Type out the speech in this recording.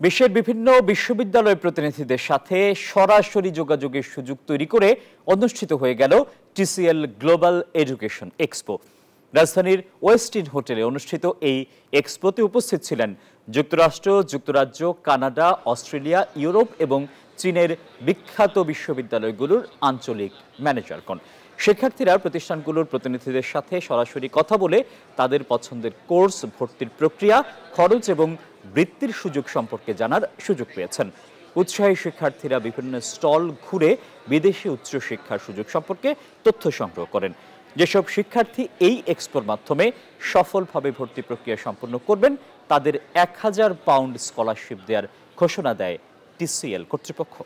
বিশ্বের বিভিন্ন বিশ্ববিদ্যালয় প্রতিনিধিদের সাথে সরাসরি যোগাযোগের সুযোগ তৈরি করে অনুষ্ঠিত হয়ে গেল টিসিএল গ্লোবাল এডুকেশন এক্সপো। রাজধানীর ওয়েস্টিন হোটেলে অনুষ্ঠিত এই এক্সপোতে উপস্থিত ছিলেন যুক্তরাষ্ট্র, যুক্তরাজ্য, কানাডা, অস্ট্রেলিয়া, ইউরোপ এবং চীনের বিখ্যাত বিশ্ববিদ্যালয়গুলোর আঞ্চলিক ম্যানেজারগণ। শিক্ষার্থীরা প্রতিষ্ঠানগুলোর প্রতিনিধিদের সাথে সরাসরি কথা বলে তাদের পছন্দের কোর্স, ভর্তির প্রক্রিয়া, খরচ এবং বৃত্তির সুযোগ সম্পর্কে জানার সুযোগ পেয়েছেন। উৎসাহী শিক্ষার্থীরা বিভিন্ন স্টল ঘুরে বিদেশি উচ্চশিক্ষার সুযোগ সম্পর্কে তথ্য সংগ্রহ করেন। যেসব শিক্ষার্থী এই এক্সপোর মাধ্যমে সফলভাবে ভর্তি প্রক্রিয়া সম্পন্ন করবেন তাদের 1000 পাউন্ড স্কলারশিপ দেওয়ার ঘোষণা দেয় টিসিএল কর্তৃপক্ষ।